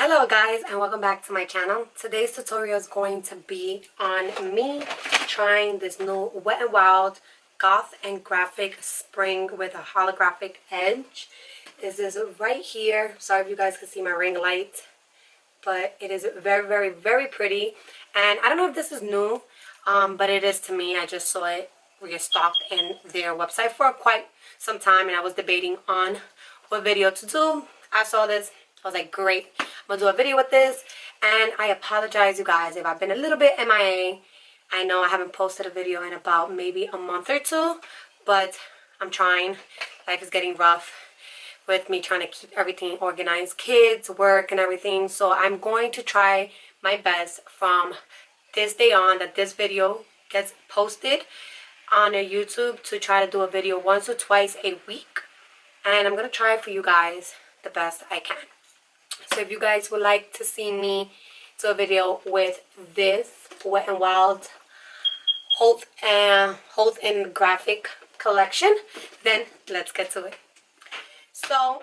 Hello guys, and welcome back to my channel. Today's tutorial is going to be on me trying this new Wet n Wild Goth and Graphic Spring with a holographic edge. This is right here. Sorry if you guys can see my ring light, but it is very pretty. And I don't know if this is new, but it is to me. I just saw it restocked in their website for quite some time, and I was debating on what video to do. I saw this. I was like, great, I'm gonna do a video with this. And I apologize, you guys, if I've been a little bit MIA. I know I haven't posted a video in about maybe a month or two, but I'm trying. Life is getting rough with me trying to keep everything organized, kids, work, and everything. So I'm going to try my best from this day on that this video gets posted on YouTube to try to do a video once or twice a week. And I'm gonna try for you guys the best I can. So if you guys would like to see me do a video with this Wet n Wild Holt and Graphic collection, then let's get to it. So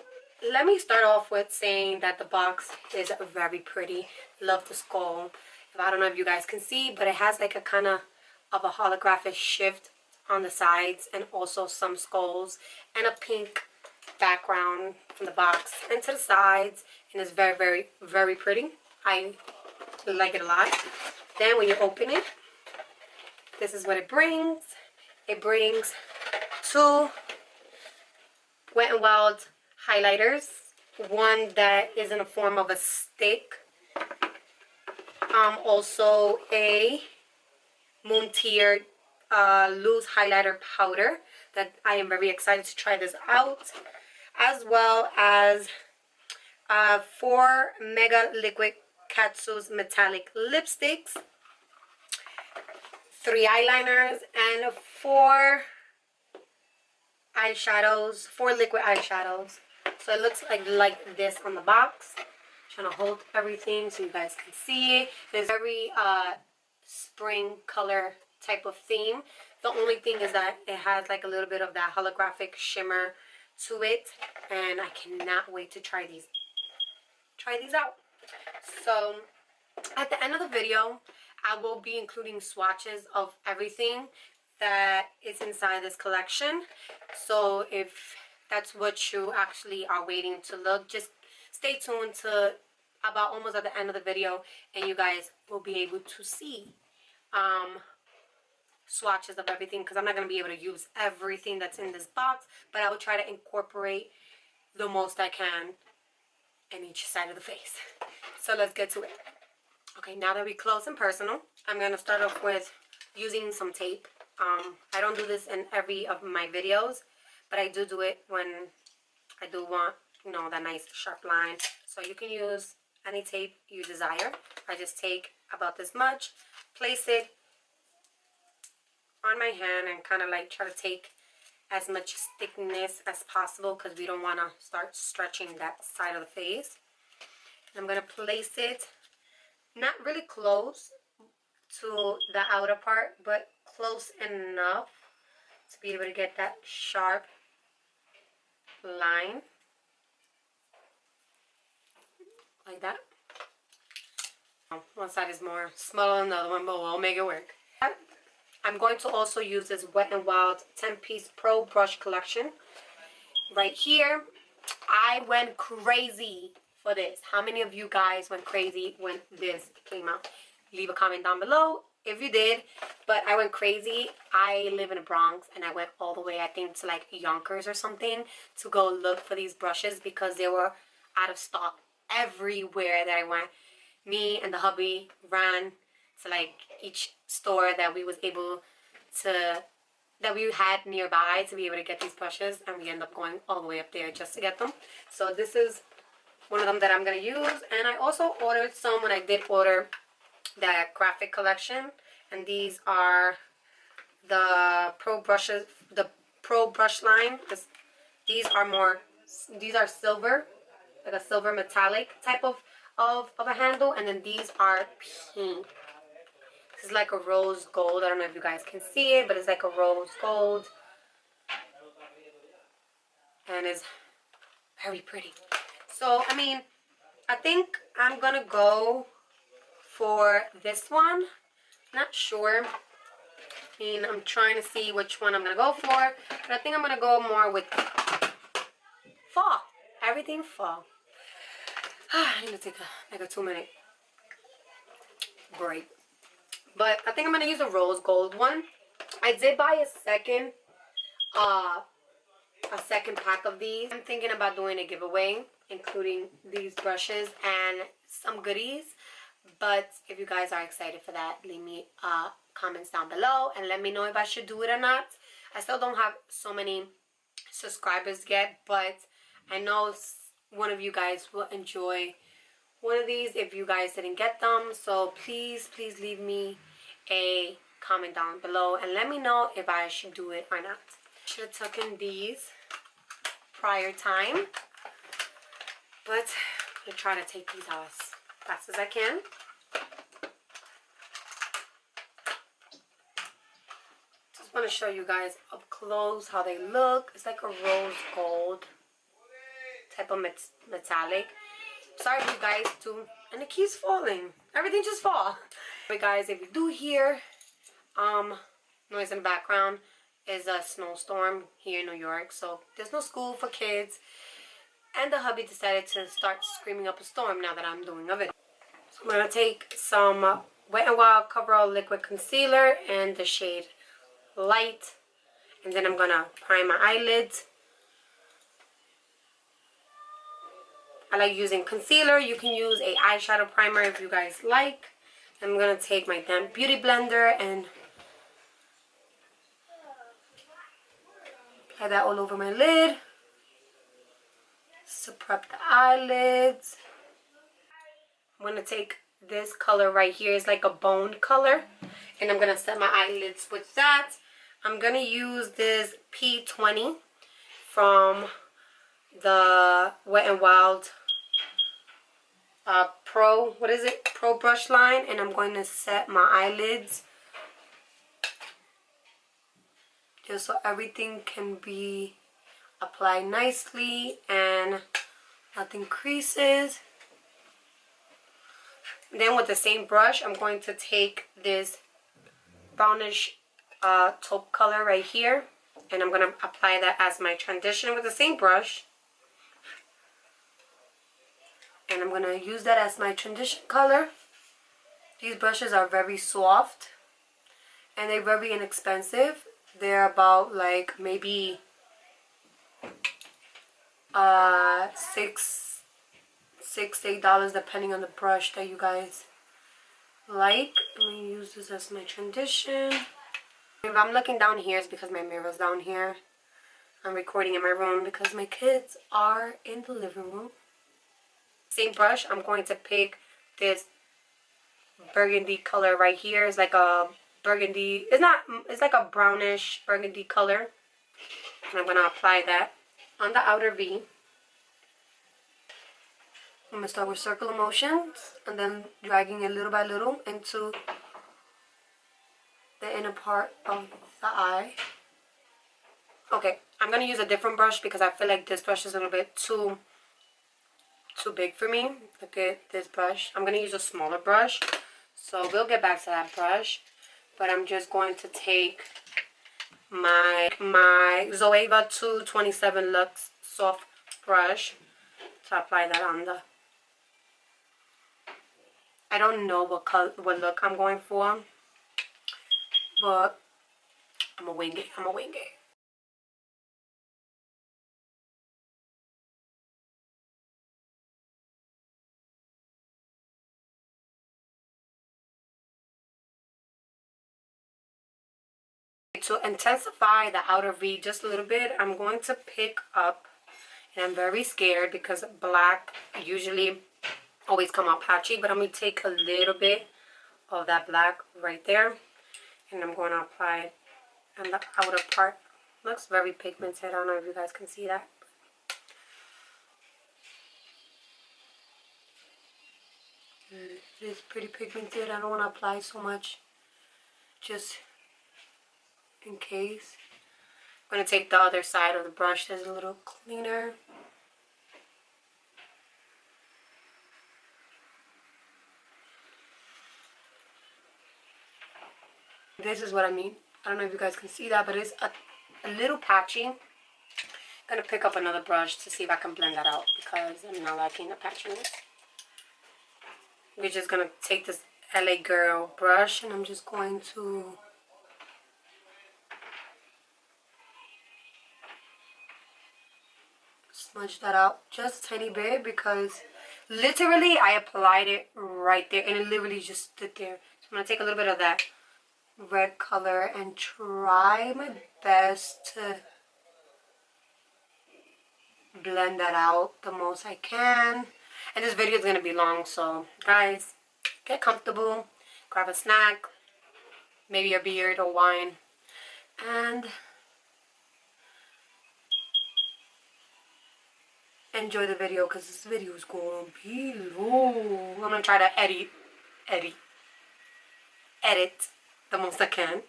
let me start off with saying that the box is very pretty. Love the skull. I don't know if you guys can see, but it has like a kind of a holographic shift on the sides, and also some skulls and a pink background from the box and to the sides, and it's very pretty. I like it a lot. Then when you open it, this is what it brings. It brings two Wet n Wild highlighters, one that is in the form of a stick, also a Moon Tear loose highlighter powder that I am very excited to try this out, as well as 4 Mega Liquid Katsu's metallic lipsticks, 3 eyeliners, and 4 eyeshadows, 4 liquid eyeshadows. So it looks like this on the box. I'm trying to hold everything so you guys can see it. It's very spring color type of theme. The only thing is that it has like a little bit of that holographic shimmer to it, and I cannot wait to try these out. So at the end of the video, I will be including swatches of everything that is inside this collection. So if that's what you actually are waiting to look, just stay tuned to about almost at the end of the video, and you guys will be able to see swatches of everything, because I'm not going to be able to use everything that's in this box, but I will try to incorporate the most I can in each side of the face. So let's get to it. Okay, now that we're close and personal, I'm going to start off with using some tape. I don't do this in every of my videos, but I do it when I do want, you know, that nice sharp line. So you can use any tape you desire. I just take about this much, place it on my hand, and kind of like try to take as much thickness as possible, because we don't want to start stretching that side of the face. And I'm going to place it not really close to the outer part, but close enough to be able to get that sharp line like that. One side is more smaller than the other one, but we'll make it work. I'm going to also use this Wet n Wild 10-piece Pro Brush Collection. Right here, I went crazy for this. How many of you guys went crazy when this came out? Leave a comment down below if you did, but I went crazy. I live in the Bronx, and I went all the way, I think, to like Yonkers or something to go look for these brushes, because they were out of stock everywhere that I went. Me and the hubby ran to like each store that we was able to, that we had nearby, to be able to get these brushes, and we end up going all the way up there just to get them. So this is one of them that I'm going to use. And I also ordered some when I did order that graphic collection, and these are the Pro brushes, the Pro brush line. These are silver, like a silver metallic type of a handle, and then these are pink. This is like a rose gold. I don't know if you guys can see it, but it's like a rose gold, and it's very pretty. So I mean, I think I'm gonna go for this one. Not sure. I mean, I'm trying to see which one I'm gonna go for, but I think I'm gonna go more with fall. Everything fall. I need to take like a 2-minute break. But I think I'm gonna use a rose gold one. I did buy a second pack of these. I'm thinking about doing a giveaway, including these brushes and some goodies. But if you guys are excited for that, leave me comments down below and let me know if I should do it or not. I still don't have so many subscribers yet, but I know one of you guys will enjoy one of these if you guys didn't get them. So please leave me a comment down below and let me know if I should do it or not. Should have taken these prior time, but I'm gonna try to take these out as fast as I can. Just want to show you guys up close how they look. It's like a rose gold type of metallic. Sorry if you guys do, and it keeps falling. Everything just fall. But guys, if you do hear noise in the background, is a snowstorm here in New York, so there's no school for kids, and the hubby decided to start screaming up a storm now that I'm doing a video. So I'm gonna take some Wet n Wild Coverall liquid concealer and the shade Light, and then I'm gonna prime my eyelids. I like using concealer. You can use a eyeshadow primer if you guys like. I'm gonna take my damp beauty blender and apply that all over my lid. To prep the eyelids. I'm gonna take this color right here. It's like a bone color, and I'm gonna set my eyelids with that. I'm gonna use this P20 from the Wet n Wild Pro brush line, and I'm going to set my eyelids just so everything can be applied nicely and nothing creases. And then with the same brush, I'm going to take this brownish taupe color right here, and I'm going to apply that as my transition with the same brush. And I'm going to use that as my transition color. These brushes are very soft and they're very inexpensive. They're about like maybe $6 to $8 depending on the brush that you guys like. I'm going to use this as my transition. If I'm looking down here, it's because my mirror's down here. I'm recording in my room because my kids are in the living room. Same brush, I'm going to pick this burgundy color right here. It's like a burgundy, it's like a brownish burgundy color. And I'm going to apply that on the outer V. I'm going to start with circular motions and then dragging it little by little into the inner part of the eye. Okay, I'm going to use a different brush because I feel like this brush is a little bit too big for me. Look at this brush. I'm going to use a smaller brush, so we'll get back to that brush. But I'm just going to take my Zoeva 227 Luxe soft brush to apply that on the... I don't know what look I'm going for, but I'm gonna wing it. To intensify the outer V just a little bit, I'm going to pick up, and I'm very scared because black usually always come out patchy, but I'm going to take a little bit of that black right there, and I'm going to apply it on the outer part. Looks very pigmented. I don't know if you guys can see that. It is pretty pigmented. I don't want to apply so much, just in case. I'm going to take the other side of the brush that's a little cleaner. This is what I mean. I don't know if you guys can see that, but it's a little patchy. I'm gonna pick up another brush to see if I can blend that out because I'm not liking the patchiness. We're just gonna take this LA Girl brush and I'm just going to smudge that out just a tiny bit because literally I applied it right there and it literally just stood there. So I'm gonna take a little bit of that red color and try my best to blend that out the most I can. And this video is gonna be long, so guys, get comfortable, grab a snack, maybe a beer or wine, and enjoy the video because this video is going to be long. I'm gonna try to edit the most I can.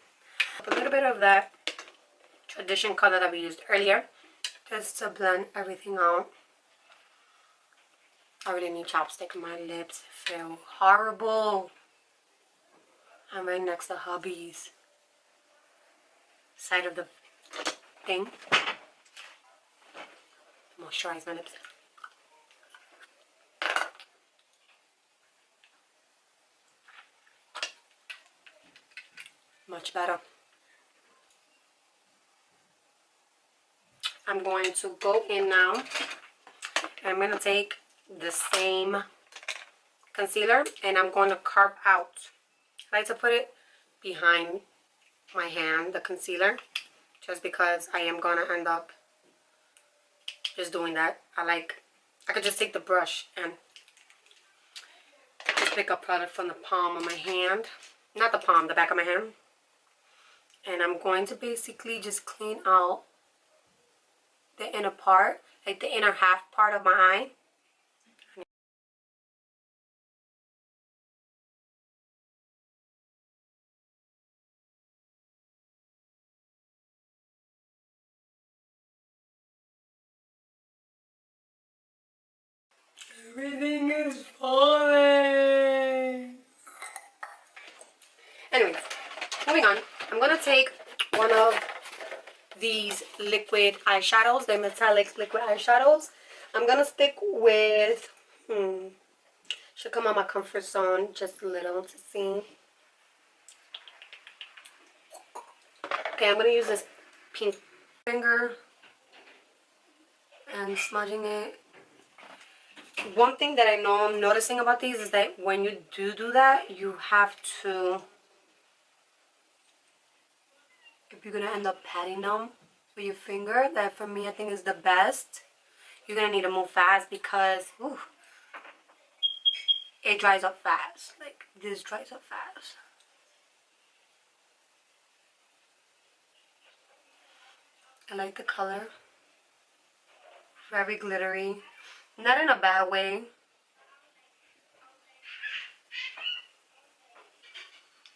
A little bit of that tradition color that we used earlier just to blend everything out. I really need chapstick. My lips feel horrible. I'm right next to hubby's side of the thing. Moisturize my lips. Much better. I'm going to go in now and I'm going to take the same concealer and I'm going to carve out. I like to put it behind my hand, the concealer, just because I am going to end up just doing that. I could just take the brush and just pick up product from the palm of my hand. Not the palm, the back of my hand. And I'm going to basically just clean out the inner part, like the inner half part of my eye. Everything is falling. Anyways, moving on. I'm going to take one of these liquid eyeshadows, the metallic liquid eyeshadows. I'm going to stick with, should come out my comfort zone just a little to see. Okay, I'm going to use this pink finger and smudging it. One thing that I know I'm noticing about these is that when you do that, you have to, if you're going to end up patting them with your finger, that for me I think is the best. You're going to need to move fast because it dries up fast. Like this dries up fast. I like the color. Very glittery. Not in a bad way.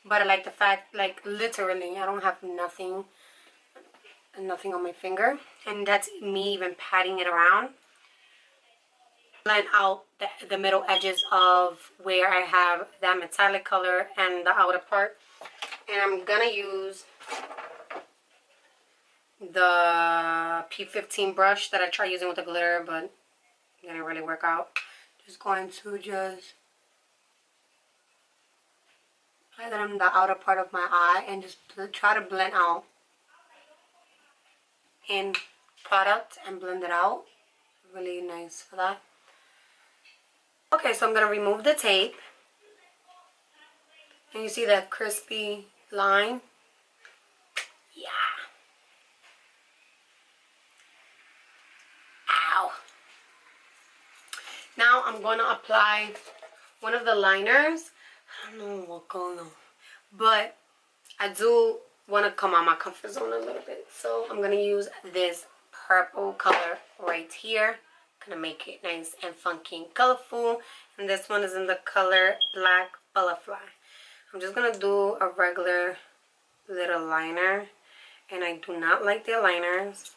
But I like the fact, like literally, I don't have nothing on my finger. And that's me even patting it around. Blend out the middle edges of where I have that metallic color and the outer part. And I'm gonna use the P15 brush that I tried using with the glitter, but it didn't really work out. Just going to just apply that on the outer part of my eye and just try to blend out in product and blend it out. Really nice for that. Okay, so I'm going to remove the tape. And you see that crispy line? Yeah. Ow. Now I'm going to apply one of the liners. I don't know what's going on. But I do want to come out my comfort zone a little bit. So I'm going to use this purple color right here. Gonna make it nice and funky and colorful. And this one is in the color Black Butterfly. I'm just gonna do a regular little liner, and I do not like the liners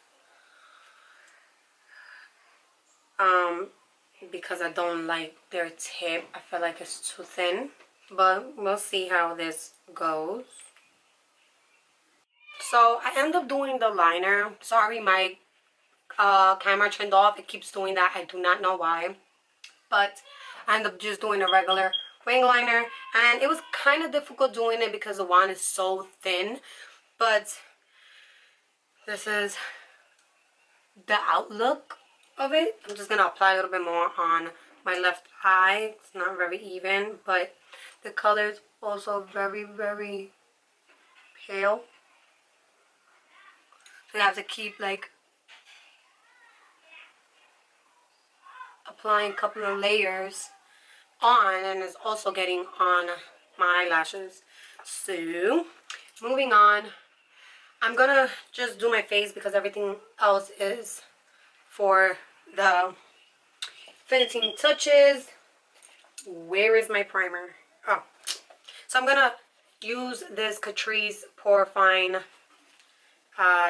because I don't like their tip. I feel like it's too thin, but we'll see how this goes. So I end up doing the liner. Sorry, my camera turned off. It keeps doing that. I do not know why. But I end up just doing a regular wing liner. And it was kind of difficult doing it because the wand is so thin. But this is the outlook of it. I'm just going to apply a little bit more on my left eye. It's not very even, but the color is also very, very pale. So you have to keep like applying a couple of layers on, and it's also getting on my eyelashes. So moving on, I'm gonna just do my face because everything else is for the finishing touches. Where is my primer? Oh, so I'm gonna use this Catrice Pore Fine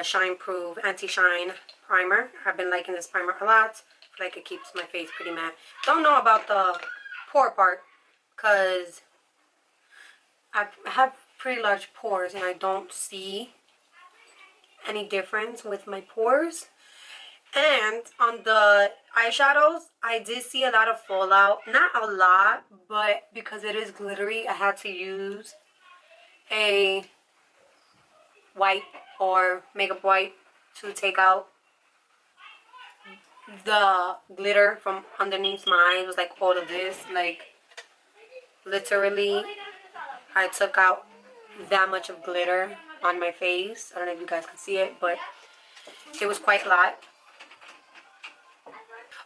Shine Proof Anti-Shine Primer. I've been liking this primer a lot. I feel like it keeps my face pretty matte. Don't know about the pore part because I have pretty large pores and I don't see any difference with my pores. And on the eyeshadows, I did see a lot of fallout. Not a lot, but because it is glittery, I had to use a wipe or makeup wipe to take out the glitter from underneath my eyes. It was like all of this, like literally I took out that much of glitter on my face. I don't know if you guys can see it, but it was quite a lot.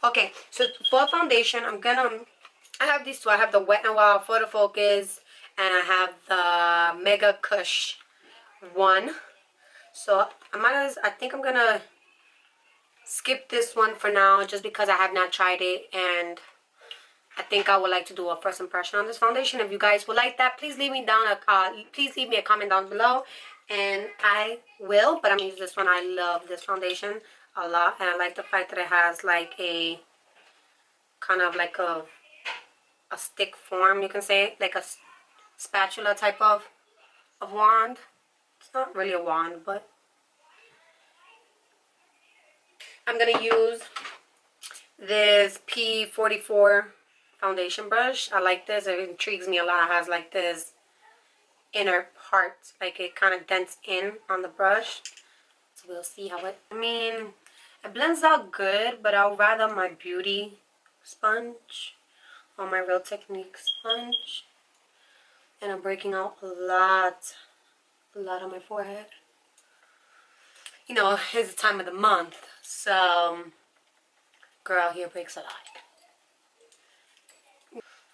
Okay, so for foundation, I have these two. I have the Wet n Wild Photo Focus and I have the Mega Kush one. So I think I'm gonna skip this one for now just because I have not tried it, and I think I would like to do a first impression on this foundation. If you guys would like that, please leave me a comment down below, and I will. But I'm gonna use this one. I love this foundation a lot, and I like the fact that it has like a kind of like a stick form, you can say, like a spatula type of wand. It's not really a wand, but I'm gonna use this P44 foundation brush. I like this. It intrigues me a lot. It has like this inner part, like it kind of dents in on the brush. So we'll see how it, it blends out good, but I'll rather my beauty sponge or my Real Technique sponge. And I'm breaking out a lot on my forehead. You know, it's the time of the month, so girl here breaks a lot.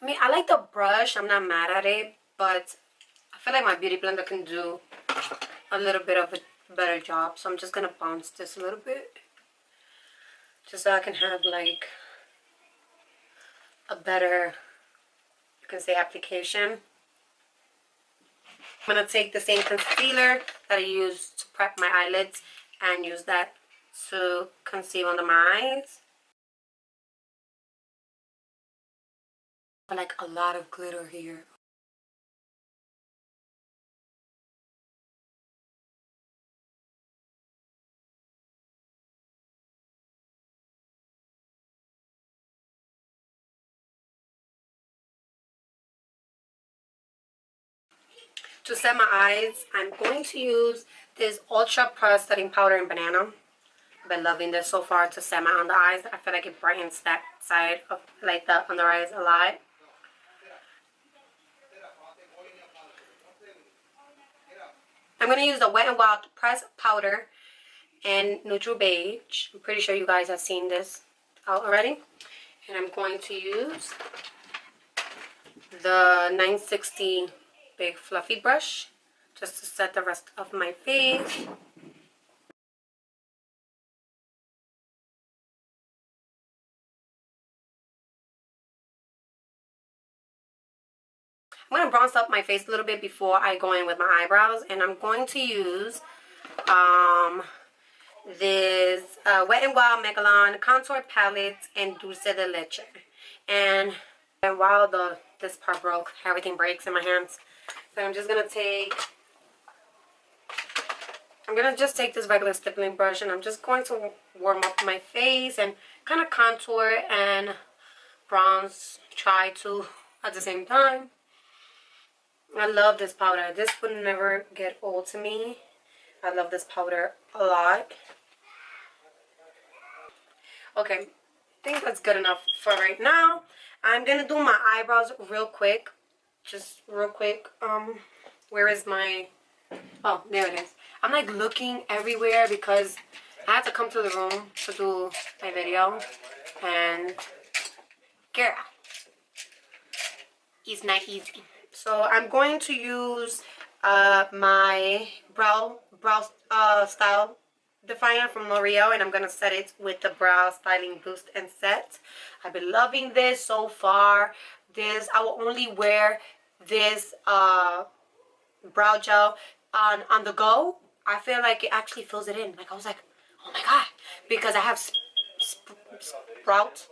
I like the brush. I'm not mad at it, but I feel like my beauty blender can do a little bit of a better job. So I'm just gonna bounce this a little bit, just so I can have like a better, you can say, application. I'm gonna take the same concealer that I used to prep my eyelids and use that to conceal under my eyes. I like a lot of glitter here. To set my eyes, I'm going to use this Ultra Pressed Setting Powder in Banana. I've been loving this so far to set my under eyes. I feel like it brightens that side of like the under eyes a lot. I'm going to use the Wet n Wild Pressed Powder in Neutral Beige. I'm pretty sure you guys have seen this out already. And I'm going to use the 960 Big Fluffy Brush just to set the rest of my face. I'm going to bronze up my face a little bit before I go in with my eyebrows, and I'm going to use this Wet n Wild Megalon Contour Palette in Dulce de Leche. And while this part broke, everything breaks in my hands. So I'm just going to take I'm going to just take this regular stippling brush and I'm just going to warm up my face and kind of contour and bronze, try to at the same time. I love this powder. This would never get old to me. I love this powder a lot. Okay, I think that's good enough for right now. I'm going to do my eyebrows real quick. Just real quick. Where is my... Oh, there it is. I'm like looking everywhere because I had to come to the room to do my video. And girl, it's not easy. So I'm going to use my brow style definer from L'Oreal, and I'm going to set it with the Brow Styling Boost and Set. I've been loving this so far. I will only wear this brow gel on the go. I feel like it actually fills it in. Like I was like, oh my god, because I have sprouts.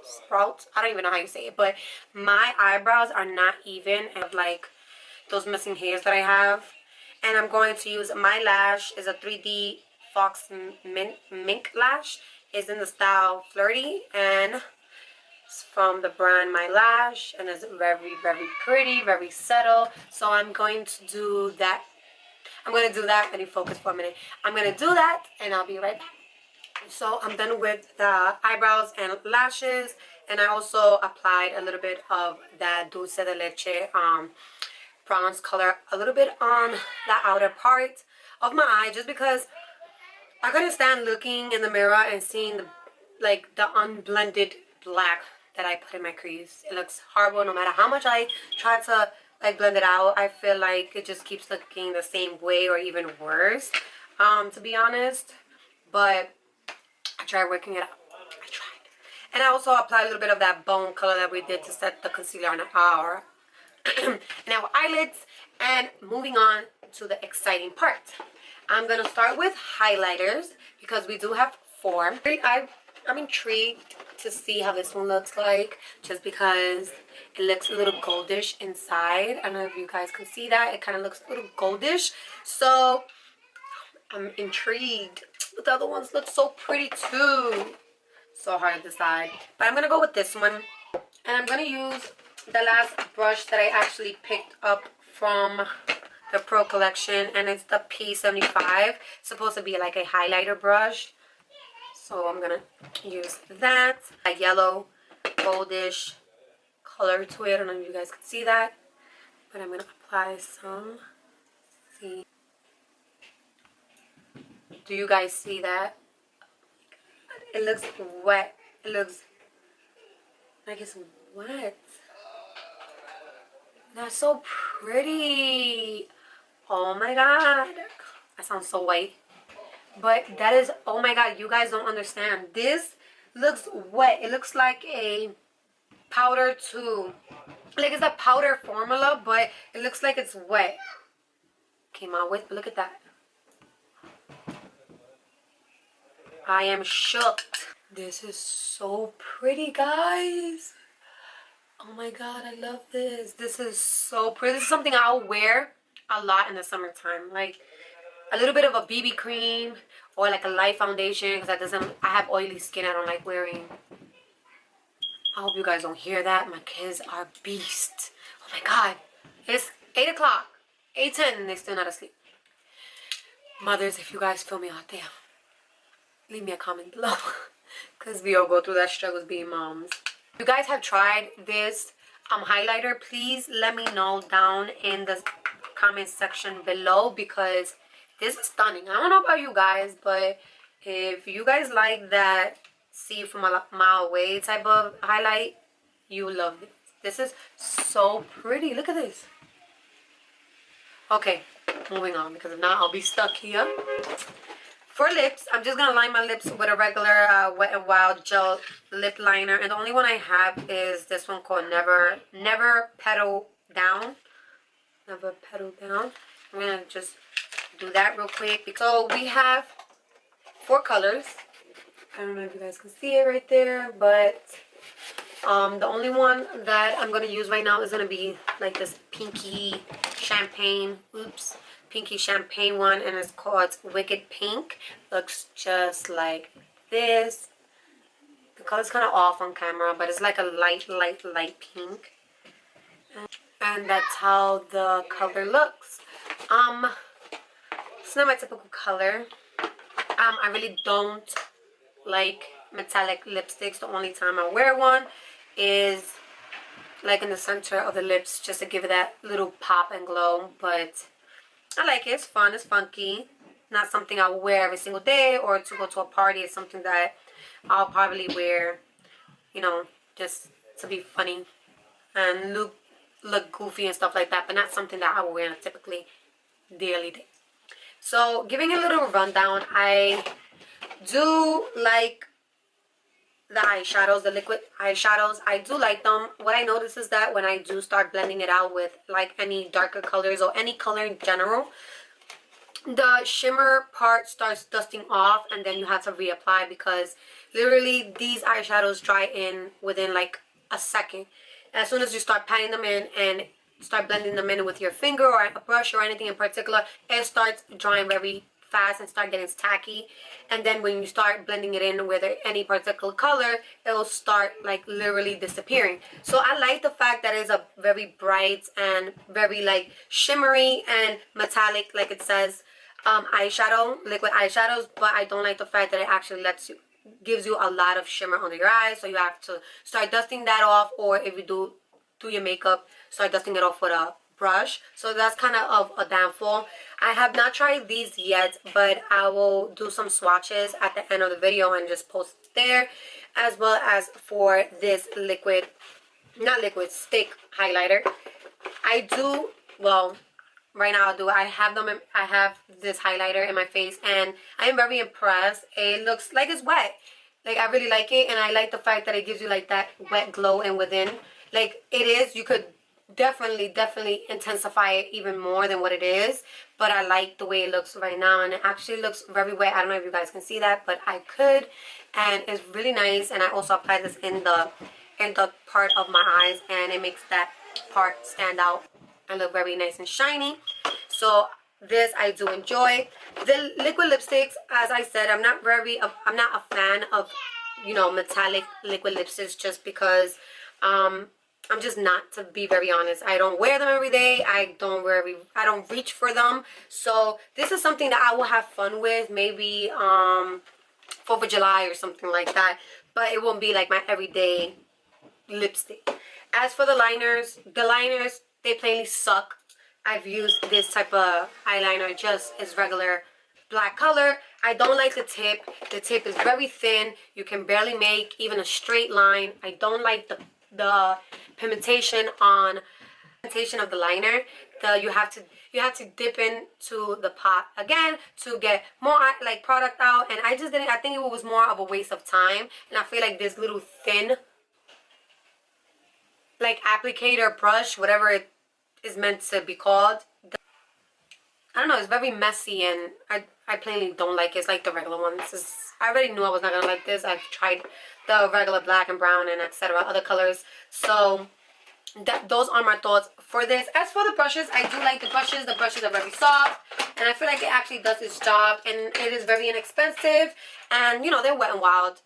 I don't even know how you say it, but my eyebrows are not even, and like those missing hairs that I have. And I'm going to use my lash is a 3D Fox Mink lash. It's in the style Flirty, and it's from the brand My Lash, and it's very, very pretty, very subtle. So I'm going to do that. Let me focus for a minute. I'm going to do that, and I'll be right back. So I'm done with the eyebrows and lashes, and I also applied a little bit of that Dulce de Leche bronze color a little bit on the outer part of my eye, just because I couldn't stand looking in the mirror and seeing the unblended black that I put in my crease. It looks horrible no matter how much I try to like blend it out. I feel like it just keeps looking the same way or even worse, to be honest. But I tried working it out. I tried. And I also applied a little bit of that bone color that we did to set the concealer on our and our eyelids. And moving on to the exciting part. I'm going to start with highlighters because we do have 4. I'm intrigued to see how this one looks like, just because it looks a little goldish inside. I don't know if you guys can see that. It kind of looks a little goldish. So I'm intrigued. But the other ones look so pretty too. So hard to decide. But I'm going to go with this one. And I'm going to use the last brush that I actually picked up from the Pro collection. And it's the P75. It's supposed to be like a highlighter brush. So I'm going to use that. A yellow, goldish color to it. I don't know if you guys can see that. But I'm going to apply some. See. Do you guys see that? It looks wet. It looks like it's wet. That's so pretty. Oh my god. I sound so white. But that is, oh my god, you guys don't understand. This looks wet. It looks like a powder too. Like it's a powder formula, but it looks like it's wet. Came out with, look at that. I am shook. This is so pretty, guys. Oh my god, I love this. This is so pretty. This is something I'll wear a lot in the summertime. Like a little bit of a BB cream or like a light foundation, because I have oily skin. I don't like wearing. I hope you guys don't hear that. My kids are beasts. Oh my god. It's 8 o'clock. 8:10 and they're still not asleep. Mothers, if you guys feel me out there, leave me a comment below. Because we all go through that struggles being moms. If you guys have tried this highlighter, please let me know down in the comment section below, because this is stunning. I don't know about you guys, but if you guys like that see from a mile away type of highlight, you will love it. This is so pretty. Look at this. Okay, moving on, because if not I'll be stuck here. For lips, I'm just gonna line my lips with a regular Wet n Wild gel lip liner, and the only one I have is this one called Never Petal Down. Never Petal Down. I'm gonna just do that real quick. So we have 4 colors. I don't know if you guys can see it right there, but the only one that I'm gonna use right now is gonna be like this pinky champagne. Oops. pinky champagne one, and it's called Wicked Pink. Looks just like this. The color's kind of off on camera, but it's like a light pink. And that's how the color looks. It's not my typical color. I really don't like metallic lipsticks. The only time I wear one is like in the center of the lips, just to give it that little pop and glow. But I like it. It's fun. It's funky. Not something I will wear every single day or to go to a party. It's something that I'll probably wear, you know, just to be funny and look goofy and stuff like that, but not something that I will wear on a typically daily day. So giving a little rundown, I do like the eyeshadows, the liquid eyeshadows. I do like them. What I notice is that when I do start blending it out with like any darker colors or any color in general, the shimmer part starts dusting off, and then you have to reapply, because literally these eyeshadows dry in within like a second. As soon as you start patting them in and start blending them in with your finger or a brush or anything in particular, it starts drying very fast and start getting tacky. And then when you start blending it in with any particular color, it will start like literally disappearing. So I like the fact that it's a very bright and very like shimmery and metallic, like it says, eyeshadow, liquid eyeshadows. But I don't like the fact that it actually gives you a lot of shimmer under your eyes, so you have to start dusting that off, or if you do your makeup, start dusting it off with a brush. So that's kind of a downfall. I have not tried these yet, but I will do some swatches at the end of the video and just post there, as well as for this stick highlighter. I do, well, right now I have this highlighter in my face, and I am very impressed. It looks like it's wet. Like, I really like it, and I like the fact that it gives you like that wet glow in within. Like, it is, you could definitely intensify it even more than what it is, but I like the way it looks right now, and it actually looks very wet. I don't know if you guys can see that, but I could, and it's really nice. And I also applied this in the part of my eyes, and it makes that part stand out and look very nice and shiny. So this I do enjoy. The liquid lipsticks, as I said, I'm not a fan of, you know, metallic liquid lipsticks, just because I'm just not, to be very honest. I don't wear them every day. I don't reach for them. So this is something that I will have fun with, maybe 4th of July or something like that, but it won't be like my everyday lipstick. As for the liners, they plainly suck. I've used this type of eyeliner, just as regular black color. I don't like the tip. The tip is very thin. You can barely make even a straight line. I don't like the pigmentation of the liner. You have to dip into the pot again to get more like product out, and I just didn't. I think it was more of a waste of time, and I feel like this little thin like applicator brush, whatever it is meant to be called, I don't know, it's very messy, and I plainly don't like it. It's like the regular ones. I already knew I was not gonna like this. I've tried the regular black and brown and etc. other colors. So those are my thoughts for this. As for the brushes, I do like the brushes. The brushes are very soft, and I feel like it actually does its job, and it is very inexpensive, and you know, they're Wet n Wild.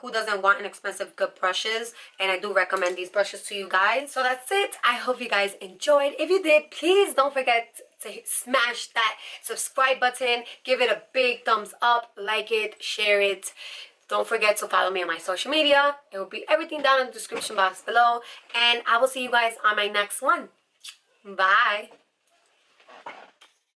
Who doesn't want inexpensive good brushes? And I do recommend these brushes to you guys. So that's it. I hope you guys enjoyed. If you did, please don't forget to smash that subscribe button, give it a big thumbs up, like it, share it. Don't forget to follow me on my social media. It will be everything down in the description box below, and I will see you guys on my next one. Bye.